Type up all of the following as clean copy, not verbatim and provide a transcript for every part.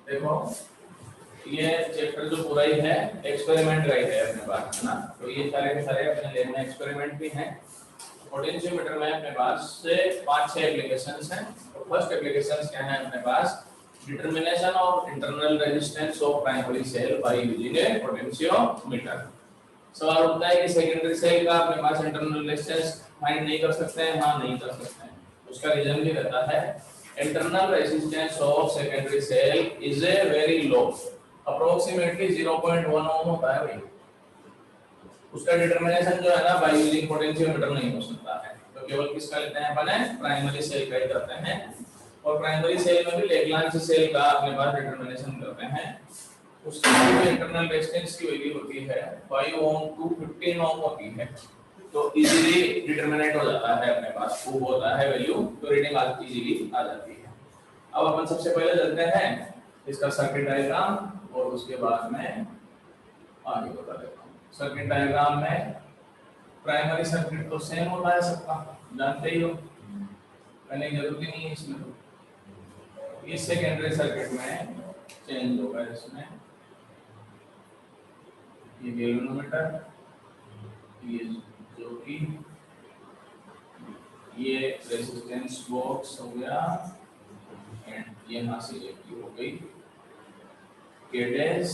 देखो ये चैप्टर जो पूरा ही है एक्सपेरिमेंट का ही है अपने पास, है ना। तो ये सारे के सारे अपने लैब में एक्सपेरिमेंट भी हैं। पोटेंशियोमीटर में अपने पास से 5-6 एप्लीकेशंस हैं। तो फर्स्ट एप्लीकेशंस क्या है अपने पास, determination of internal resistance of primary cell by using a potentiometer. सवाल होता है कि सेकेंडरी सेल का अपने पास इंटरनल रेजिस्टेंस फाइंड नहीं कर सकते हैं? हाँ, नहीं कर सकते हैं। उसका रीजन भी रहता है internal resistance of secondary cell is a very low, approximately 0.1 ohm होता है भाई। उसका डिटरमिनेशन जो है ना बाय यूजिंग पोटेंशियोमीटर नहीं हो सकता है। तो केवल किसका लेते हैं अपन? प्राइमरी सेल का ही करते हैं। और प्राइमरी सेल में भी लैग्रांज सेल का अपने पास डिटरमिनेशन करते हैं। उसकी जो इंटरनल रेजिस्टेंस की वैल्यू होती है 5 ओम टू 15 ओम होती है। तो इजीली डिटरमिनेट हो जाता है अपने पास, वो होता है वैल्यू, तो रीडिंग आज इजीली आ जाती है। अब अपन सबसे पहले चलते हैं इसका सर्किट डायग्राम और उसके बाद में आगे बता देता हूँ। सर्किट डायग्राम में प्राइमरी सर्किट तो सेम होता है सबका, जानते ही हो, कहने की जरूरत ही नहीं है इसमें। इस सेकेंडरी सर्किट में चेंज होगा इसमें ये गैल्वेनोमीटर, ये जो कि ये रेजिस्टेंस बॉक्स हो गया एंड यहाँ से एक हो गई के डैश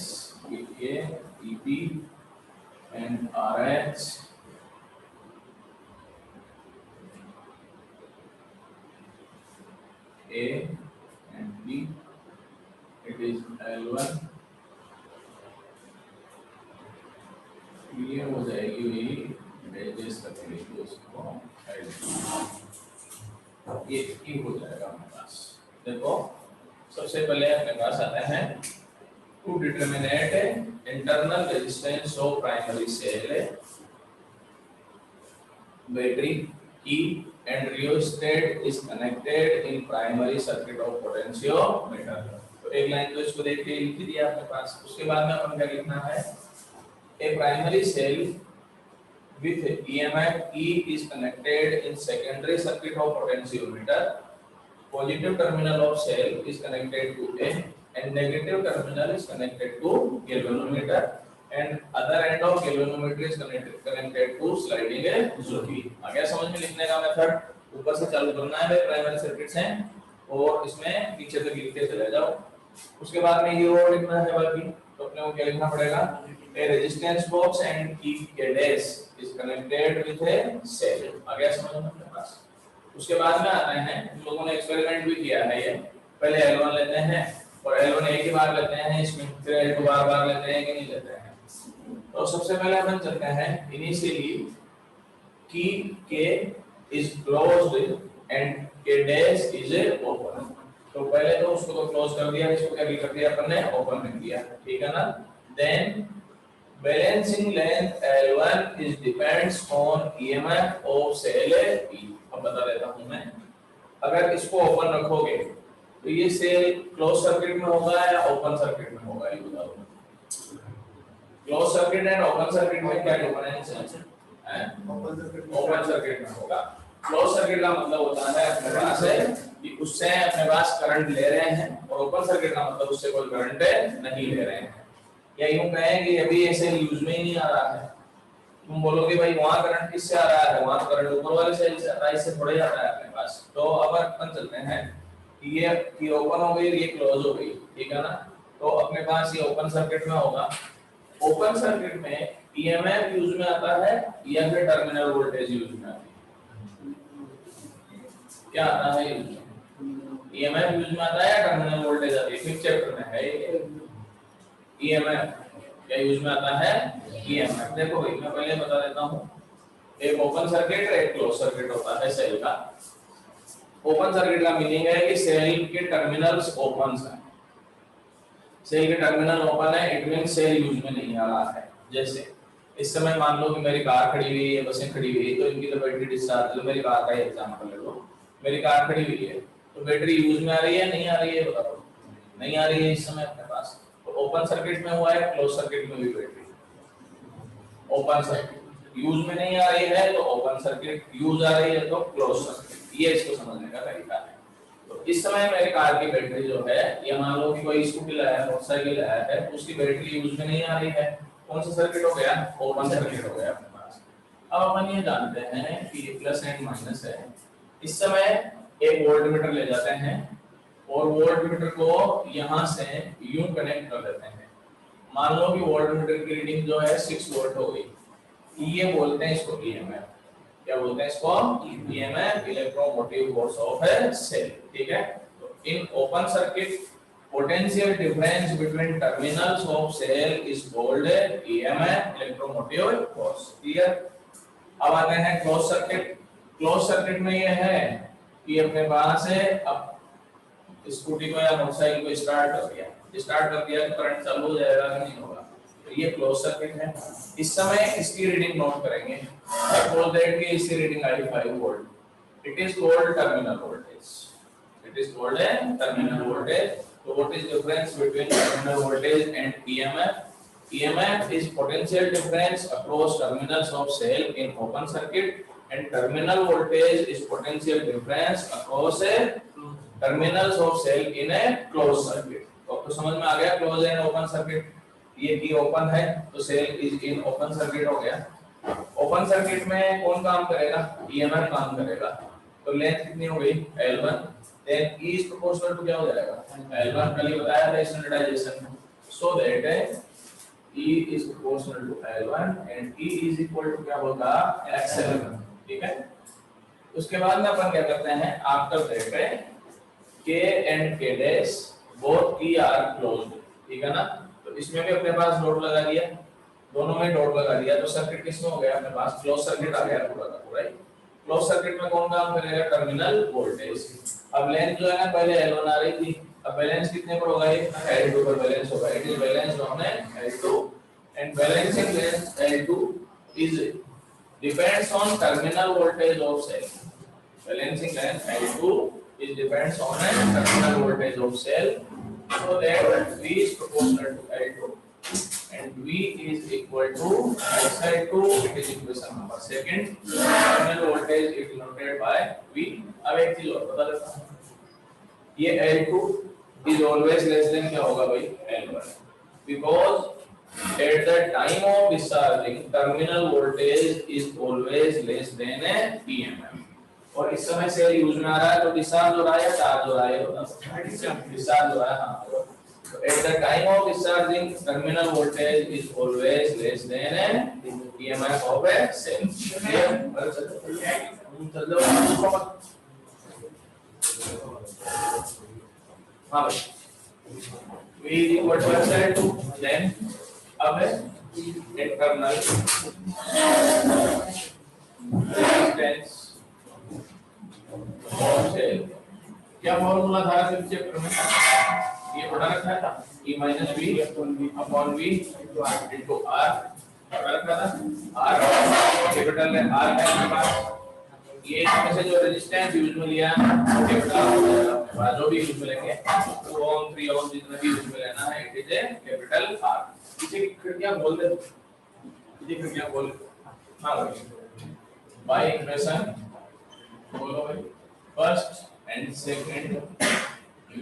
के EP and RH A and B, it is L1, ये हो जाएगी वही बेस तक उसको ये की हो जाएगा हमारे पास। देखो सबसे पहले अपने पास आता है to determinate internal resistance of primary cell, battery key and rheostat is connected in primary circuit of potentiometer. तो एक लाइन तो इसको देख के लिख दिया अपने पास। उसके बाद में अपन क्या लिखना है, a primary cell with EMF E is connected in secondary circuit of potentiometer. Positive terminal of cell is connected to A and negative terminal is connected to galvanometer and other end of galvanometer is connected to sliding a jockey। आगे समझ में लिखने का method, ऊपर से चालू करना है भाई प्राइमरी सर्किट्स हैं और इसमें पीछे तक लिखते चले जाओ। उसके बाद में ये और लिखना है बाकी, तो अपने को क्या लिखना पड़ेगा, a resistance box and a dash is connected with a cell। आ गया समझ में अपने पास। उसके बाद में आते हैं, लोगों ने एक्सपेरिमेंट भी किया है, ये पहले L1 लेते हैं और L1 एक ही बार लेते हैं, इसमें फिर L2 बार लेते हैं कि नहीं लेते हैं। तो सबसे पहले अपन चलते हैं इनिशियली की K is closed and K dash is open। तो पहले तो उसको तो क्लोज कर दिया, इसको क्या कर दिया अपन ने, ओपन कर दिया, ठीक है ना। Then balancing length L1 is depends on EMF of cell E। अब बता देता हूँ मैं, अगर इसको ओपन रखोगे तो ये सेल क्लोज सर्किट में होगा या ओपन सर्किट में होगा, ये बताओ। Close circuit and open circuit में क्या डिफरेंस है? ओपन सर्किट में होगा। क्लोज सर्किट का मतलब होता है अपने पास है कि उससे अपने पास करंट ले रहे हैं, और ओपन सर्किट का मतलब उससे कोई करंट नहीं ले रहे हैं। या यूं कहें कि अभी ऐसे यूज में ही नहीं आ रहा है। तुम बोलोगे भाई वहां करंट किससे आ रहा है, वहां करंट ऊपर वाले सेल से आ रहा है, इससे थोड़ा ही आता है अपने पास। तो अब अपन चलते हैं कि ये ओपन हो गई, ये क्लोज हो गई, ठीक है ना। तो अपने पास ये ओपन सर्किट में होगा। ओपन सर्किट में ईएमएफ यूज में आता है या फिर टर्मिनल वोल्टेज यूज में आता है? क्या आता है ईएमएफ यूज में आता है या टर्मिनल वोल्टेज आती है? फिफ्थ चैप्टर में है ये ईएमएफ क्या यूज में आता है। ईएमएफ देखो भाई मैं पहले बता देता हूँ, एक ओपन सर्किट एक क्लोज सर्किट होता है सेल का। ओपन सर्किट का मीनिंग है कि सेल के टर्मिनल्स ओपन हैं। सेल के टर्मिनल ओपन है, इट मीन सेल यूज में नहीं आ रहा है। जैसे इस समय मान लो कि मेरी कार खड़ी हुई है, बसें खड़ी हुई है, तो इनकी तो बैटरी डिस्चार्ज, मेरी कार का एग्जांपल ले लो, मेरी कार खड़ी हुई है तो बैटरी यूज में आ रही है नहीं आ रही है, बताओ। नहीं आ रही है इस समय अपने पास। तो ओपन सर्किट में हुआ है, क्लोज सर्किट में भी बैटरी ओपन सर्किट यूज में नहीं आ रही है तो ओपन सर्किट, यूज आ रही है तो क्लोज सर्किट। ये इसको समझने का तरीका है। तो इस समय मेरे कार की बैटरी जो है, ये मान लो कि कोई स्कूटी लाया है, मोटरसाइकिल लाया है, उसकी बैटरी यूज में नहीं आ रही है, कौन सा सर्किट हो गया? ओपन सर्किट हो गया अपने पास। अब अपन ये जानते हैं कि ये प्लस एंड माइनस है। इस समय एक वोल्टमीटर ले जाते हैं और वोल्टमीटर को यहां से यूं कनेक्ट कर देते हैं। मान लो कि वोल्टमीटर की रीडिंग जो है 6 वोल्ट हो गई, ये बोलते हैं इसको ईएमएफ। क्या बोलते हैं इसको? EMF, electromotive force of a cell. ठीक है। तो in open circuit potential difference between terminals of cell is called EMF, electromotive force. clear? अब आते हैं क्लोज सर्किट। क्लोज सर्किट में ये है कि अपने पास है, अब स्कूटी को या मोटरसाइकिल को स्टार्ट कर दिया तो करंट चालू हो जाएगा कि नहीं होगा? तो ये क्लोज सर्किट है। इस समय इसकी रीडिंग नोट करेंगे। सपोज दैट कि इसकी reading I 5 volt. It is called terminal voltage. It is called a terminal voltage. So what is difference between terminal voltage and EMF? EMF is potential difference across terminals of cell in open circuit, and terminal voltage is potential difference across a terminals of cell in a closed circuit. तो समझ में आ गया closed and open circuit? ये की open है तो cell is in open circuit हो गया। ओपन सर्किट में कौन काम करेगा? EMF काम करेगा। तो लेंथ कितनी हो गई? L1। then E is proportional to क्या हो जाएगा? L1 कल ही बताया था स्टैंडर्डाइजेशन में। so that E is proportional to L1 and E is equal to क्या होगा? XL1। ठीक है। उसके बाद में अपन क्या करते हैं? After that K and K dash both E are closed। ठीक है ना? तो इसमें भी अपने पास डॉट लगा दिया, दोनों में डॉट लगा दिया, तो सर्किट किसमें हो गया? अपने पास क्लोज सर्किट आ गया पूरा का पूरा। क्लोज सर्किट में कौन काम करेगा? Terminal voltage. अब लेंथ जो है ना, पहले L1 आ रही थी, अब बैलेंस कितने पर होगा? ये L2 पर बैलेंस होगा। It is balanced on L2 and balancing length L2 is depends on terminal voltage of cell. Balancing length L2 is depends on a terminal voltage of cell, so that V is proportional to L2 and V is equal to XL2. It is equation number second. Terminal voltage is denoted by V. अब एक चीज और बता देता हूँ, ये L2 is always less than क्या होगा भाई? L1, because at the time of discharging terminal voltage is always less than a EMF। और इस समय सेल यूज में आ रहा है तो डिस्चार्ज हो रहा है या चार्ज हो रहा है? डिस्चार्ज हो रहा है। हाँ, तो at the time of discharging terminal voltage is always less than EMF of a cell. हाँ भाई, V is equal to XL2, then अब है इंटरनल रेजिस्टेंस क्या फॉर्मूला था फिर चैप्टर में? ये पढ़ा रखा था, E minus V upon V into R। पढ़ा रखा था। R कैपिटल है, R है हमारे पास। ये इसमें से जो रेजिस्टेंस यूज में लिया कैपिटल, जो भी यूज में लेंगे 2 ओम 3 ओम जितना भी यूज में लेना है, it is a capital R। इसे खिड़कियां बोल दे, इसे खिड़कियां बोल। हाँ भाई, बाय इक्वेशन बोलो भाई, first and second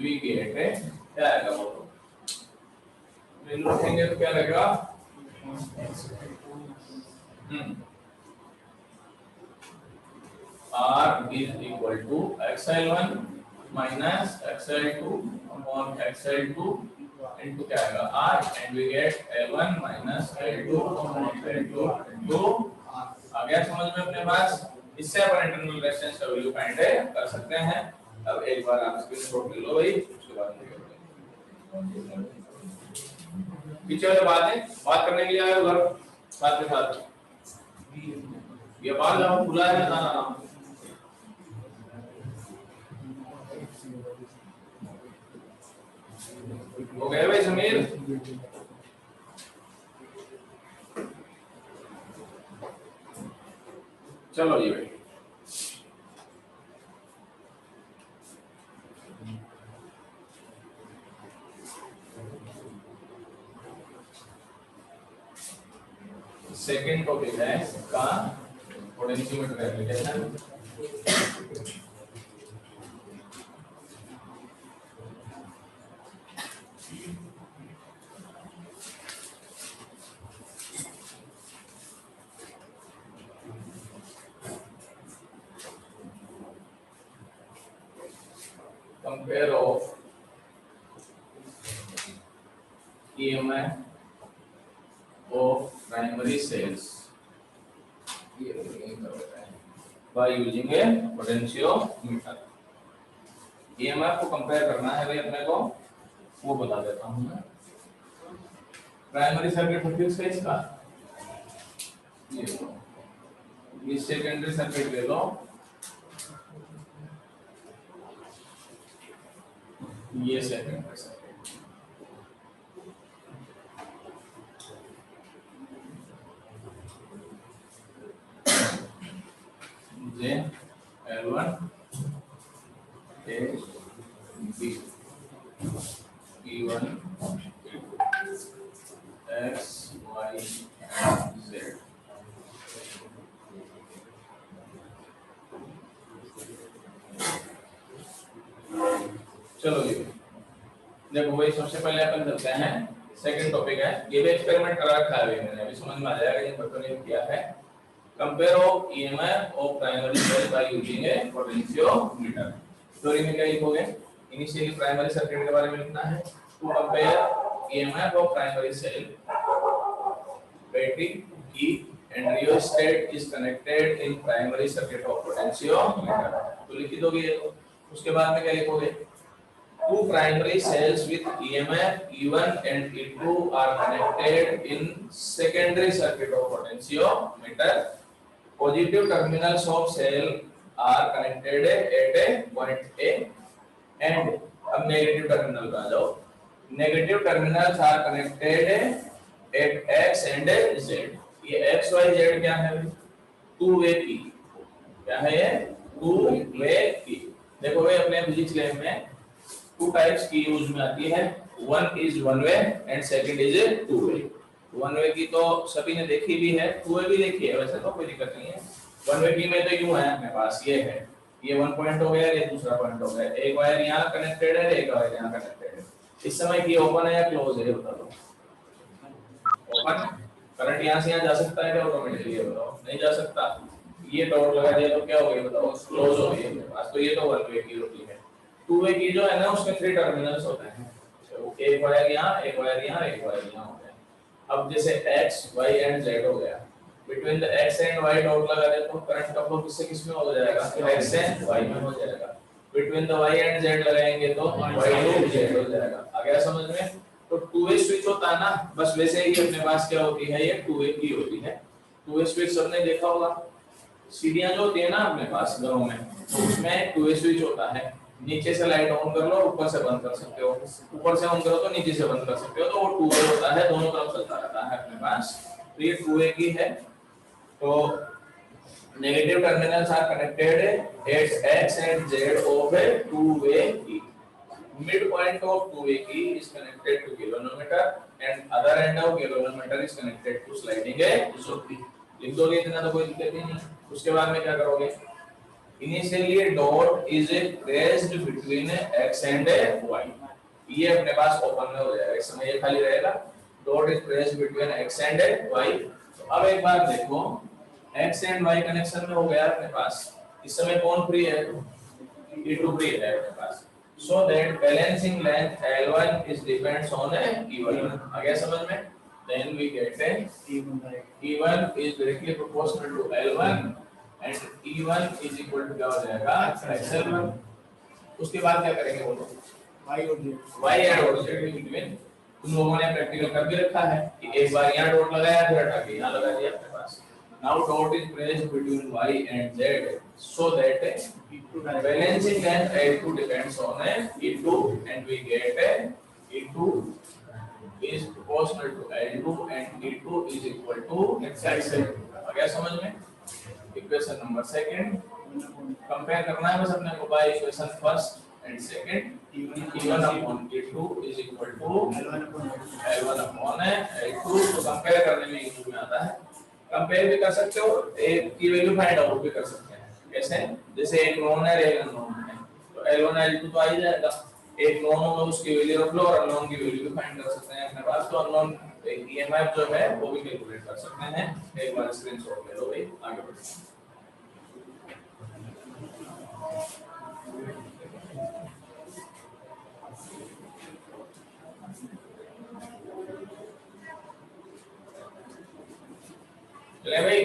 we get है क्या आएगा बोलो? वैल्यू रखेंगे तो क्या लगेगा? R is equal to XL1 minus XL2 upon XL2 into क्या आएगा? R and we get L1 minus L2 upon L2 into R। आ गया समझ में अपने पास? इससे अपन इंटरनल रेजिस्टेंस का वैल्यू फाइंड कर सकते हैं। अब एक बार आप स्क्रीनशॉट ले लो भाई, उसके बाद पीछे वाले बात करने के लिए आए उधर साथ में साथ ये बाहर जाओ, खुला है मैदान आराम से। हो गया भाई समीर? चलो जी भाई, सेकंड टॉपिक है का potentiometer application. Compare of EMI of primary cells by using a potentiometer। EMI को कंपेयर करना है भाई अपने को, वो बता देता हूं मैं। प्राइमरी सर्किट फिक्स है इसका, ये सेकेंडरी सर्किट ले लो, ये secondary circuit, J L1 A B E1 X Y Z। चलो जी देखो भाई, सबसे पहले अपन करते हैं सेकंड टॉपिक है, ये भी एक्सपेरिमेंट करा रखा है मैंने, अभी समझ में आ जाएगा ये बच्चों ने किया है। Compare of EMI of primary cell by using a potentiometer. Theory में क्या लिखोगे? इनिशियली प्राइमरी सर्किट के बारे में लिखना है। To compare EMI of primary cell, battery key and rheostat is connected in primary circuit of potentiometer, तो लिख दोगे ये। तो उसके बाद में क्या लिखोगे? Two primary cells with EMF E1 and E2 are connected in secondary circuit of potentiometer. Positive terminals of cell are connected at a point A and अब negative terminal पे आ जाओ। Negative terminals are connected at X and Z। ये X Y Z क्या है? Two way की, क्या है ये? टू वे की। देखो भाई अपने फिजिक्स लैब में टू टाइप्स की यूज में आती है, one is one way and second is two way. One way की तो सभी ने देखी भी है, टू वे भी देखी है, वैसे तो कोई दिक्कत नहीं है। वन वे की में तो यूं है अपने पास, ये है, ये वन पॉइंट हो गया, ये दूसरा पॉइंट हो गया, एक वायर यहां कनेक्टेड है, एक वायर यहां कनेक्टेड है। इस समय की ओपन है या क्लोज है, बता दो। ओपन, करंट यहां से यहां जा सकता है क्या ऑटोमेटिकली? ये बताओ, नहीं जा सकता। ये डॉट लगा दिया तो क्या हो गया बताओ? क्लोज हो गई अपने पास। तो ये तो वन वे की होती है। टू वे की जो है ना, उसमें थ्री टर्मिनल्स होते हैं, तो एक वायर यहाँ, एक वायर यहाँ, एक वायर यहाँ होता है। अब जैसे x y एंड z हो गया, between the x and y dot लगा दे तो करंट का फ्लो किससे किस में हो जाएगा? x से y में हो जाएगा। Between the y and z लगाएंगे तो y टू z हो जाएगा। आ गया समझ में? तो टू वे स्विच होता है ना, बस वैसे ही अपने पास क्या होती है, ये टू वे की होती है। टू वे स्विच सबने देखा होगा, सीढ़ियां जो होती है ना अपने पास घरों में, तो उसमें टू वे स्विच होता है। नीचे से लाइट ऑन कर लो, ऊपर से बंद कर सकते हो, ऊपर से ऑन करो तो नीचे से बंद कर सकते हो, तो वो टू वे होता है, दोनों तरफ चलता रहता है अपने पास। तो ये टू वे की है। तो negative terminals are connected at x and z of a two-way key. Midpoint of two-way key is connected to galvanometer and other end of galvanometer is connected to sliding socket. लिख दोगे इतना तो कोई दिक्कत ही नहीं। उसके बाद में क्या करोगे? Initially dot is placed between x and y। ये अपने पास ओपन में हो जाएगा, इस समय ये खाली रहेगा। Dot is placed between x and y। तो अब एक बार देखो, x and y कनेक्शन में हो गया अपने पास, इस समय कौन फ्री है? E2 फ्री है अपने पास। So that balancing length L1 is depends on E1। आ गया समझ में? Then we get E1 is directly proportional to L1 and E1 is equal to क्या हो जाएगा? XL1। उसके बाद क्या करेंगे बोलो? y और z बिटवीन। तुम लोगों ने प्रैक्टिकल कर भी रखा है कि एक बार यहाँ डॉट लगाया फिर हटा के यहाँ लगा दिया अपने पास। Now dot is placed between y and z so that balancing length L2 depends on E2 and we get E2 is proportional to L2 and E2 is equal to XL। आ गया समझ में? इक्वेशन नंबर सेकंड कंपेयर करना है बस अपने को by equation first and second E1 upon E2 is equal to L1 upon L2 तो compare करने में E2 में आता है। कंपेयर भी कर सकते हो, एक की वैल्यू फाइंड आउट भी कर सकते हैं। कैसे? जैसे एक नोन है एक अननोन है तो L1 L2 तो आ ही जाएगा, एक नोन होगा उसकी वैल्यू रख लो और अननोन की वैल्यू भी फाइंड कर सकते हैं अपने पास। तो अननोन ईएमएफ जो है वो भी कैलकुलेट कर सकते हैं। एक बार स्क्रीनशॉट ले लो भाई, आगे बढ़ते हैं। ले भाई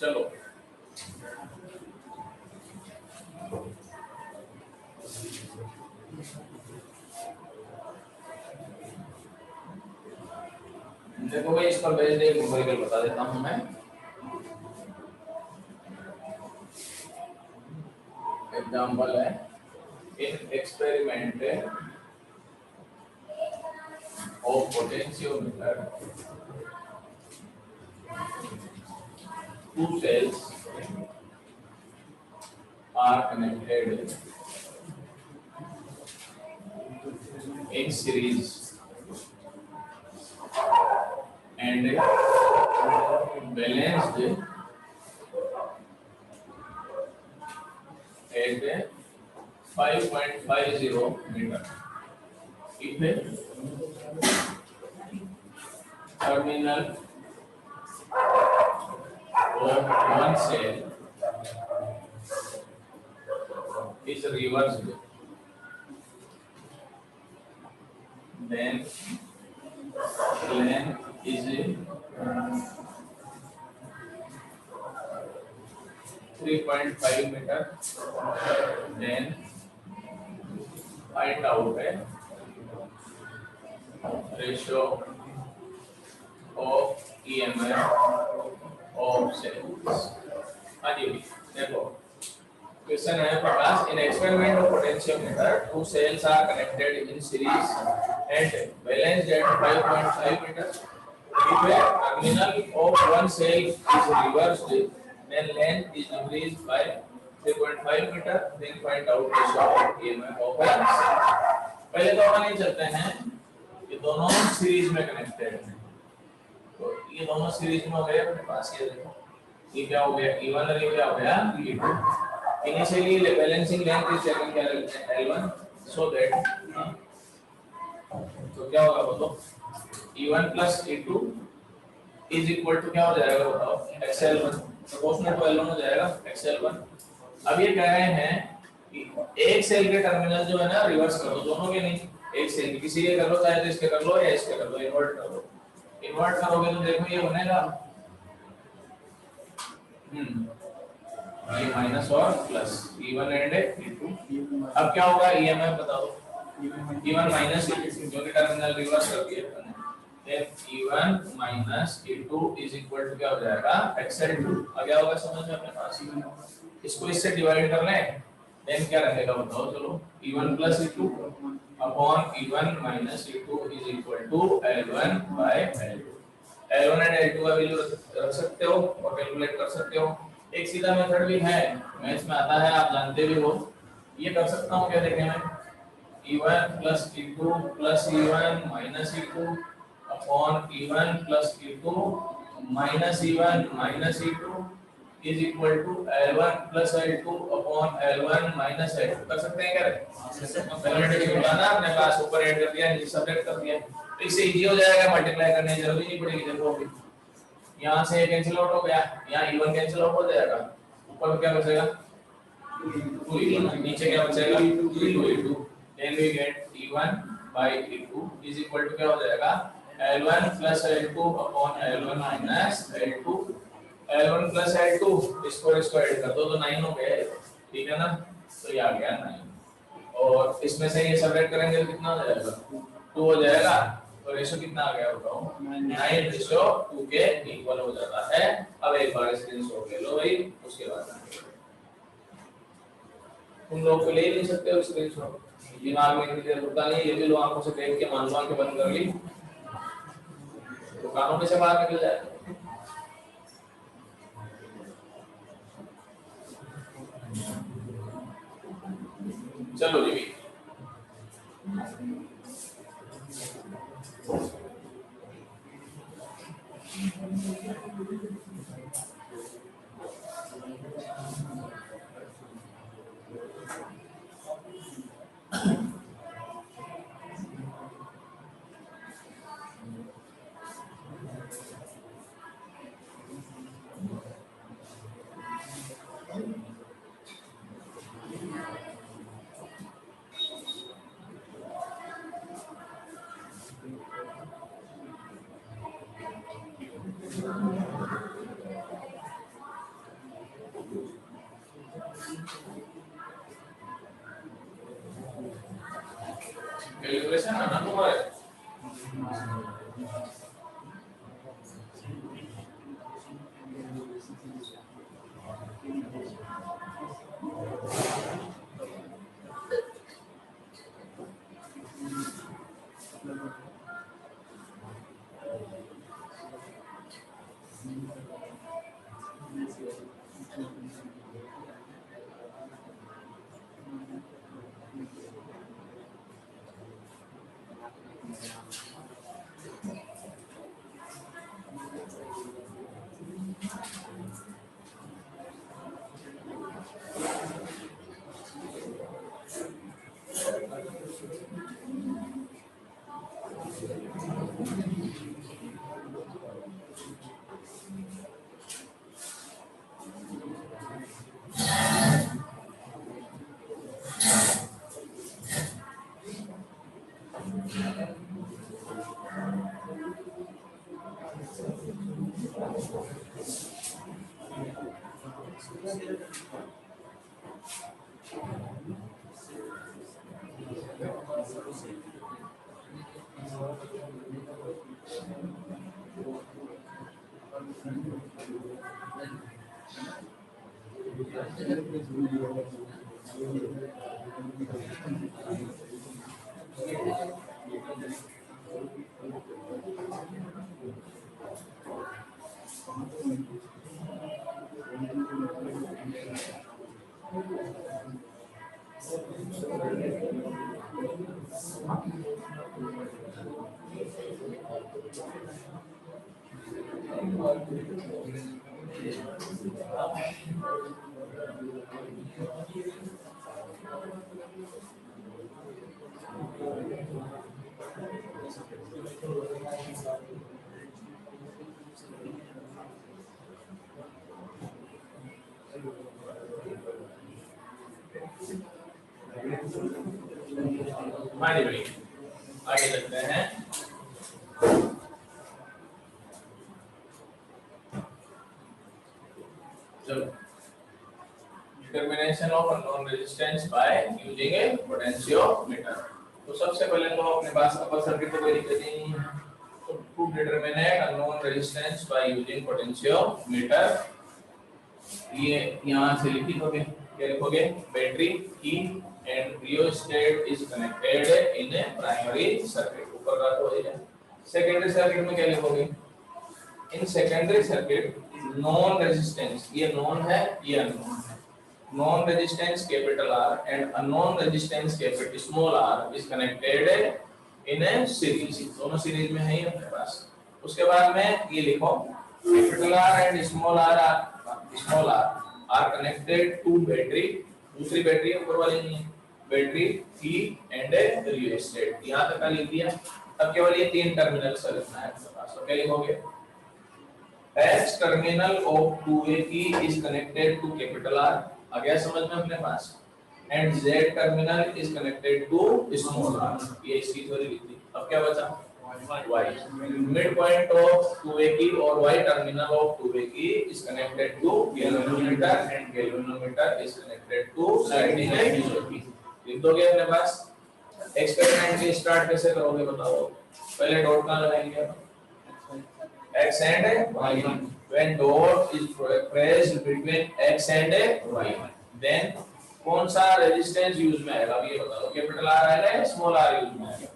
चलो देखो भाई इस पर बेस्ड एक न्यूमेरिकल बता देता हूं मैं। एग्जांपल है in experiment of potentiometer two cells are connected in series and balanced at 5.50 meter. If terminal of one cell is reversed, then length is 3.5 meter, then find out ratio of EMF of cells। हाँ जी देखो question है आपके पास in experiment of potentiometer two cells are connected in series and balanced at 5.5 meter। If a terminal of one cell is reversed, then length is increased by 3.5 meter, then find out ratio of EMF of cells। पहले तो अपन ये चलते हैं कि दोनों series में connected हैं, तो ये दोनों सीरीज में हो गए अपने पास। ये देखो ये क्या हो गया E1 और ये क्या हो गया E2। Initially balancing length is taken क्या L1 सो दैट तो क्या होगा बताओ E1 plus E2 is equal to क्या हो जाएगा बताओ XL1 प्रोपोर्शनल टू L1 हो जाएगा XL1। अब ये कह रहे हैं कि एक सेल के टर्मिनल जो है ना रिवर्स कर दो, दोनों के नहीं, एक सेल किसी के कर लो, चाहे तो इसके कर लो या इसके कर लो, इन्वर्ट कर लो। इन्वर्ट करोगे तो देखो ये बनेगा ये माइनस और प्लस E1 एंड E2। अब क्या होगा ईएमएफ बता दो E1 माइनस E2 जो कि टर्मिनल रिवर्स कर दिया then E1 minus E2 is equal to क्या हो जाएगा XL2। आ गया होगा समझ में अपने पास। इसको इससे डिवाइड कर लें देन क्या रहेगा बताओ चलो E1 plus E2 upon E1 minus E2 is equal to L1 by L2। L1 and L2 का वैल्यू रख सकते हो और कैलकुलेट कर सकते हो। एक सीधा मेथड भी है, मैथ्स में आता है, आप जानते भी हो। ये कर सकता हूँ क्या देखने में E1 plus E2 plus E1 minus E2 upon E1 plus E2 minus E1 minus E2 is equal to L1 plus L2 upon L1 minus L2। कर सकते हैं क्या? पहले डिविजन बनाना अपने पास, ऊपर ऐड कर दिया नीचे सब्ट्रैक्ट कर दिया, तो इससे इजी हो जाएगा, मल्टीप्लाई करने की जरूरत नहीं पड़ेगी। देखो अभी यहाँ से कैंसिल आउट हो गया, यहाँ E1 कैंसिल आउट हो जाएगा, ऊपर क्या बचेगा 2E1, नीचे क्या बचेगा 2E2। Then we get E1 by E2 is equal to क्या हो जाएगा L1 plus L2 upon L1 minus L2। L1 plus L2 इसको ऐड कर दो तो 9 हो गया, ठीक है ना। तो ये आ गया 9 और इसमें से ये सब्ट्रैक्ट करेंगे तो कितना हो जाएगा 2 हो जाएगा। तो रेशो कितना आ गया बताओ 9:2 के इक्वल हो जाता है। अब एक बार स्क्रीनशॉट ले लो भाई, उसके बाद तुम लोग को ले नहीं सकते हो स्क्रीनशॉट, दिमाग में क्लियर होता नहीं, ये भी लोग आंखों से देख के मान मान के बंद कर ली तो कानों में से बाहर निकल जाए। चलो जी कैलकुलेशन आना तुम्हारे हमारी भाई आगे चलते हैं। चलो determination of unknown resistance by using a potentiometer. तो सबसे पहले तो अपने पास अपर सर्किट तो कोई दिक्कत नहीं है, तो to determinate unknown resistance by using potentiometer, ये यहां से लिखोगे, क्या लिखोगे, बैटरी की and rheostat is connected in a primary circuit, ऊपर का तो है। सेकेंडरी सर्किट में क्या लिखोगे, in secondary circuit known resistance, ये नॉन है ये अननोन है, known resistance capital R and unknown resistance capital small R is connected in a series, दोनों सीरीज में है अपने पास। उसके बाद में ये लिखो capital R and small R are connected to battery, दूसरी बैटरी ऊपर वाली नहीं है, बैटरी की एंड रियोस्टेट, यहां तक का लिख दिया। अब केवल ये तीन टर्मिनल से लिखना है अपने पास, तो क्या लिखोगे, X टर्मिनल ऑफ 2A की is connected to capital R, आ गया समझ में अपने पास, and Z terminal is connected to small r, ये इसकी थ्योरी लिख दी। अब क्या बचा, Y mid point of 2A की और Y टर्मिनल ऑफ 2A की is connected to galvanometer and galvanometer is connected to sliding light. लिख दोगे अपने पास। एक्सपेरिमेंट की स्टार्ट कैसे करोगे बताओ, पहले डॉट कहाँ लगाएंगे x and y. When dot is pressed between x and y, then कौन सा रेजिस्टेंस यूज में आएगा अब ये बताओ, कैपिटल आर आएगा या स्मॉल आर यूज में आएगा?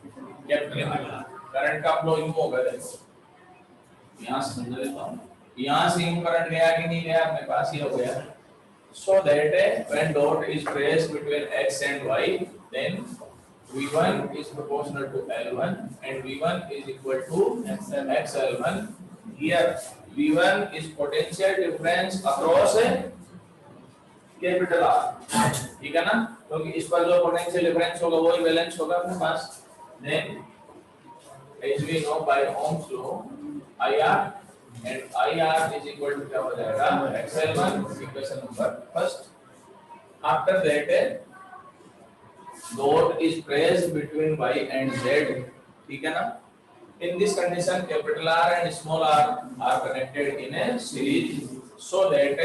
Capital R. करंट का फ्लो इनको होगा, देखो यहाँ से समझ लेता हूँ, यहाँ से इन करंट गया कि नहीं गया अपने पास, ये हो गया. So that when dot is placed between x and y, then V1 is proportional to L1 and V1 is equal to XL1. Here V1 is potential difference across capital R, ठीक है ना, क्योंकि इस पर जो पोटेंशियल डिफरेंस होगा वो ही balance होगा अपने पास. Then as we know by Ohm's law, IR and IR is equal to क्या हो जाएगा XL1, equation number first. After that dot is placed between y and z, ठीक है ना. In this condition capital R and small r are connected in a series so that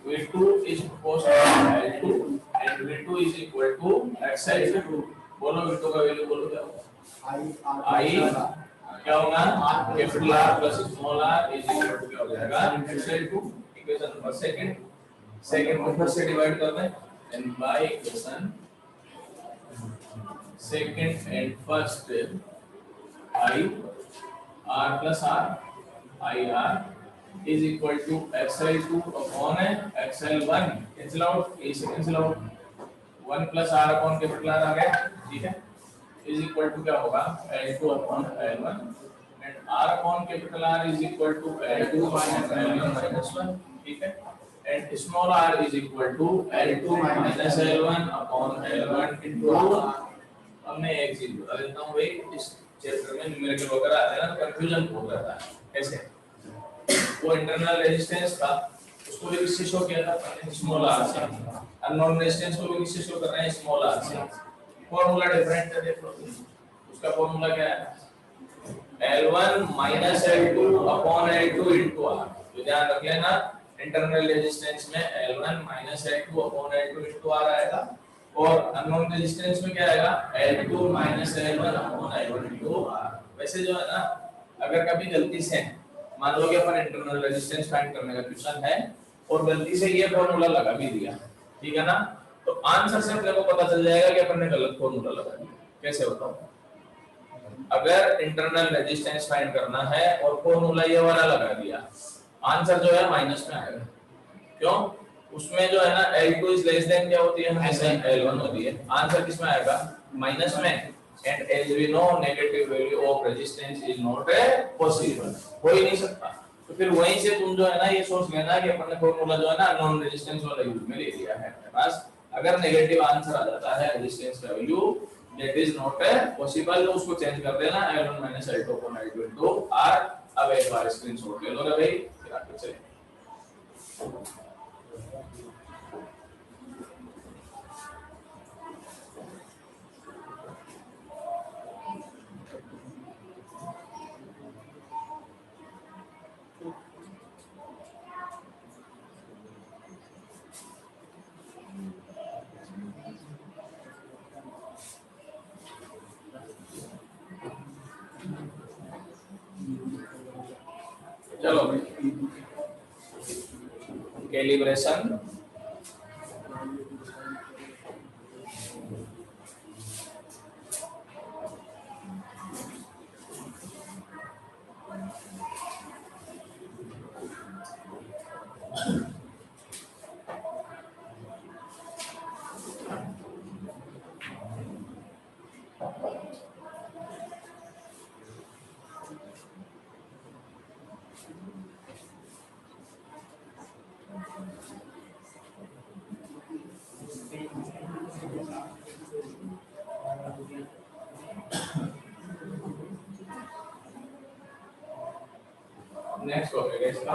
V2 is proportional to L2 and V2 is equal to XL2. बोलो V2 का value बोलो क्या होगा? I क्या होगा? Capital R plus small r is equal to क्या हो जाएगा XL2. इक्वेशन नंबर सेकंड को फिर से डिवाइड करते हैं and by equation second and first I R plus R IR is equal to XL2 upon XL1. cancel out, a से cancel out, 1 plus R upon capital R आ गया, ठीक है, is equal to क्या होगा L2 upon L1 and R upon capital R is equal to L2 minus L1 minus 1, ठीक है, and small r is equal to L2 minus L1 upon L1 into R. अब मैं एक चीज बता देता हूँ भाई, इस चैप्टर में न्यूमेरिकल वगैरह आते हैं ना, कंफ्यूजन हो जाता है. कैसे? वो इंटरनल रेजिस्टेंस था, उसको भी किससे शो किया था स्मॉल r से, अननोन रेजिस्टेंस को भी किससे शो कर रहे हैं स्मॉल r से. फॉर्मूला डिफरेंट है, देखो उसका फॉर्मूला क्या है L1 minus L2 upon L2 into R. तो ध्यान रख लेना इंटरनल रेजिस्टेंस में L1 minus L2 upon L2 into R आएगा और अननोन रेजिस्टेंस में क्या आएगा L2 minus L1 upon L1 into R. वैसे जो है ना, अगर कभी गलती से मान लो कि अपन इंटरनल रेजिस्टेंस फाइंड करने का क्वेश्चन है और गलती से ये फॉर्मूला लगा भी दिया, ठीक है ना, तो आंसर से अपने को पता चल जाएगा कि अपन ने गलत फॉर्मूला लगा दिया. कैसे बताओ? अगर इंटरनल रेजिस्टेंस फाइंड करना है और फॉर्मूला ये वाला लगा दिया, आंसर जो है माइनस में आएगा. क्यों? उसमें जो है ना L2 इज लेस देन क्या होती है हमेशा L1 होती है. आंसर किस में आएगा माइनस में. And as we know negative value of resistance is not possible, हो ही नहीं सकता. तो फिर वहीं से तुम जो है ना ये सोच लेना कि अपन ने फॉर्मूला जो है ना नॉन रेजिस्टेंस वाला यूज में ले लिया है अपने पास. अगर नेगेटिव आंसर आ जाता है रेजिस्टेंस का value that is not possible, तो उसको चेंज कर देना L1 minus L2 upon L2 into R. अब एक बार स्क्रीनशॉट ले लो भाई, फिर आगे चलें. चलो कैलिब्रेशन. नेक्स्ट टॉपिक है इसका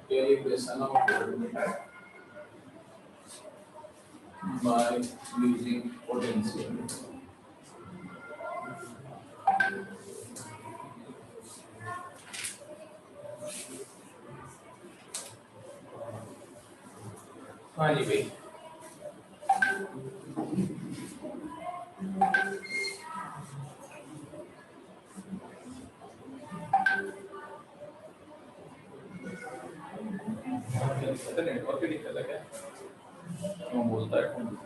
calibration of voltmeter by using potentiometer. हाँ जी भाई। नेटवर्क की दिक्कत है क्या? क्यों बोलता है कौन?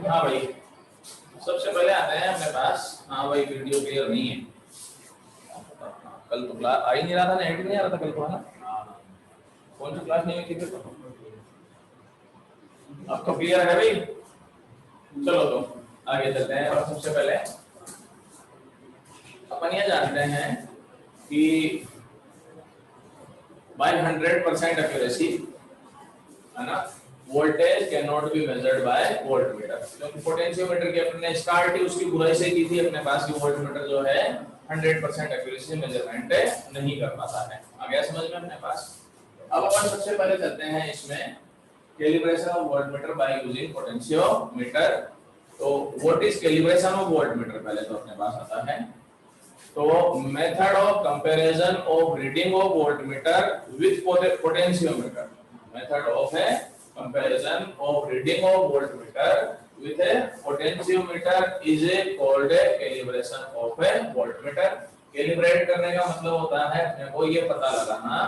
हाँ भाई, सबसे पहले आते हैं अपने पास। हाँ भाई, वीडियो क्लियर नहीं है। कल तो क्लास आ ही नहीं रहा था, नेट नहीं आ रहा था कल को, है ना? कौन सी क्लास नहीं हुई थी फिर तो? अब तो क्लियर है भाई। चलो तो आगे चलते हैं। और सबसे पहले अपन ये जानते हैं कि by 100% accuracy, है ना, voltage can not be measured by voltmeter. क्योंकि पोटेंशियोमीटर की अपने स्टार्ट ही उसकी बुराई से की थी अपने पास की वोल्टमीटर जो है 100% एक्यूरेसी से मेजरमेंट नहीं कर पाता है। आ गया समझ में अपने पास? अब अपन सबसे पहले चलते हैं इसमें calibration of voltmeter by using potentiometer. तो what is calibration of voltmeter पहले तो अपने पास आता है। तो method of comparison of reading of voltmeter with potentiometer. Method of है comparison of reading of voltmeter with a potentiometer is a called a calibration of a voltmeter। Calibrate करने का मतलब होता है अपने को ये पता लगाना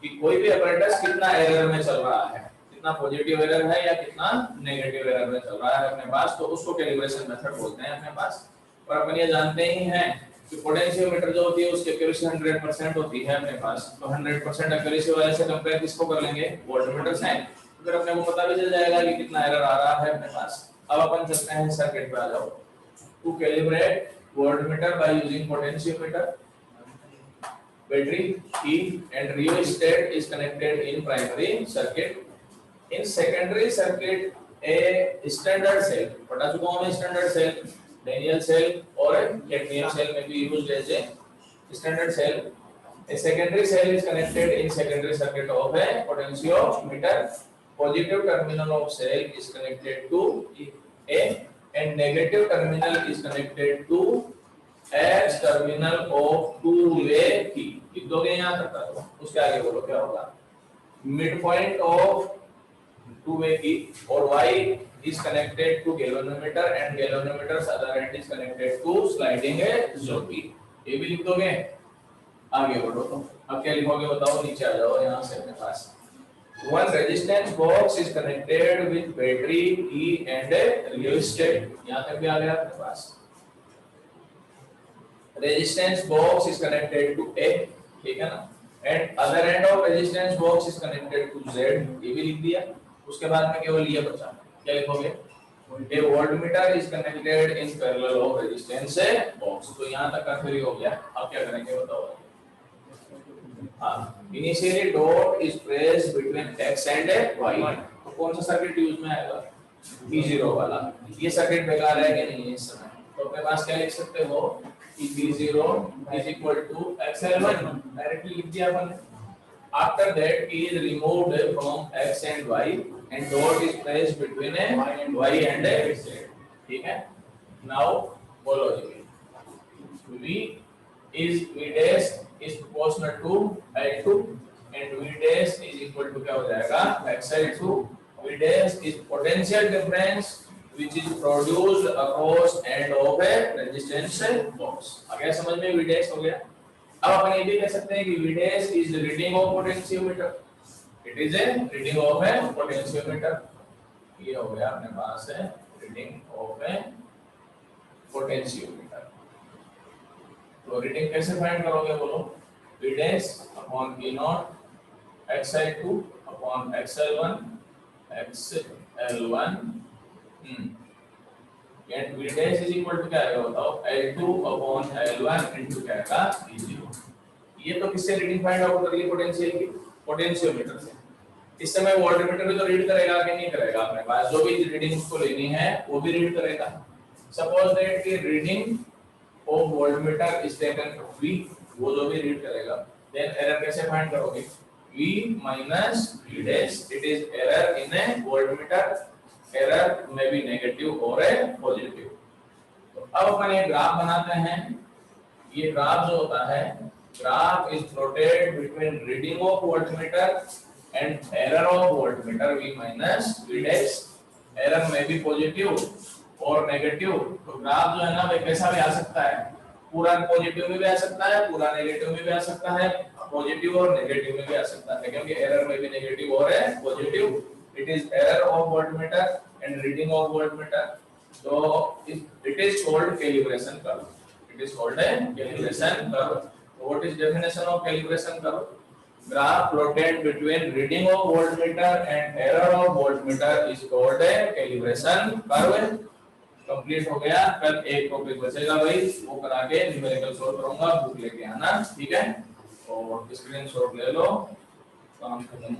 कि कोई भी apparatus कितना एरर में चल रहा है, कितना पॉजिटिव एरर है या कितना नेगेटिव एरर में चल रहा है अपने पास, तो उसको कैलिब्रेशन मेथड बोलते हैं अपने पास। और अपन ये जानते ही हैं कि पोटेंशियोमीटर जो होती है उसकी एक्यूरेसी 100% होती है अपने पास। तो 100% एक्यूरेसी वाले से कंपेयर किसको कर लेंगे? वोल्टमीटर से। फिर अपने को पता भी चल जाएगा कि कितना एरर आ रहा है अपने पास। अब अपन चलते हैं सर्किट पे, आ जाओ। To calibrate voltmeter by using potentiometer, battery E and rheostat is connected in primary circuit. In secondary circuit, a standard cell, पता चुका हूँ मैं standard cell, Daniell cell और cadmium cell में भी used as a standard cell. A secondary cell is connected in secondary circuit of a potentiometer. Positive terminal of cell is connected to A and negative terminal is connected to X terminal of two-way key। लिख दोगे यहाँ तक तो उसके आगे बोलो क्या होगा? Midpoint of two-way key और Y is connected to galvanometer and galvanometer's other end is connected to sliding jockey। ये भी लिख दोगे? आगे बढ़ो तो अब क्या लिखोगे बताओ? नीचे आ जाओ यहाँ से अपने पास। One resistance box is connected with battery E and a rheostat। यहाँ तक भी आ गया अपने पास। Resistance box is connected to A, ठीक है ना? And other end of resistance box is connected to Z। ये भी लिख दिया। उसके बाद में केवल ये बचा, क्या लिखोगे? A voltmeter is connected in parallel of resistance box। तो यहाँ तक का फिर हो गया। अब क्या करेंगे बताओ? Initially dot is placed between X and Y। तो कौन सा सर्किट यूज में आएगा? B0 वाला। ये सर्किट बेकार है कि नहीं इस समय? तो अपने पास क्या लिख सकते हो कि B0 is equal to XL1 directly लिख दिया अपन। After that key is removed from X and Y and dot is placed between Y and X। ठीक है? Now बोलो जी। V dash is proportional to L2 and V dash is equal to क्या हो जाएगा XL2 V dash इज potential difference which is produced across end of a resistance box। आ गया समझ में? V dash हो गया। अब अपन ये भी कह सकते हैं कि V dash is the reading of potentiometer, it is a reading of a potentiometer। ये हो गया अपने पास है रीडिंग ऑफ ए पोटेंशियोमीटर। तो रीडिंग कैसे फाइंड करोगे बोलो? V dash upon V naught XL2 upon XL1 and V dash is equal to क्या आएगा बताओ? L2 अपॉन L1 इनटू क्या आएगा V0। ये तो किससे रीडिंग फाइंड आउट कर ली? पोटेंशियल की, पोटेंशियोमीटर से। इस समय वोल्टमीटर भी तो रीड करेगा कि नहीं करेगा? अपने पास जो भी रीडिंग उसको लेनी है वो भी रीड करेगा। सपोज दैट कि reading of voltmeter is taken V, वो जो भी रीड करेगा। देन एरर कैसे फाइंड करोगे? V minus V dash, it is error in a voltmeter, error may be negative or a positive। तो अब अपन ये ग्राफ बनाते हैं। ये ग्राफ जो होता है, graph is plotted between reading of voltmeter and error of voltmeter V minus V dash, error may be positive or negative। तो ग्राफ जो है ना वो कैसा भी आ सकता है, पूरा पॉजिटिव में भी आ सकता है, पूरा नेगेटिव में भी आ सकता है, पॉजिटिव और नेगेटिव में भी आ सकता है, क्योंकि एरर में भी नेगेटिव और है positive. It is error of voltmeter and reading of voltmeter. तो it is called calibration curve, it is called a calibration curve. What is definition of calibration curve? Graph plotted between reading of voltmeter and error of voltmeter is called a calibration curve. Complete हो गया। कल एक topic बचेगा भाई, वो करा के numerical solve करूंगा, बुक लेके आना, ठीक है? और स्क्रीनशॉट ले लो, काम खत्म।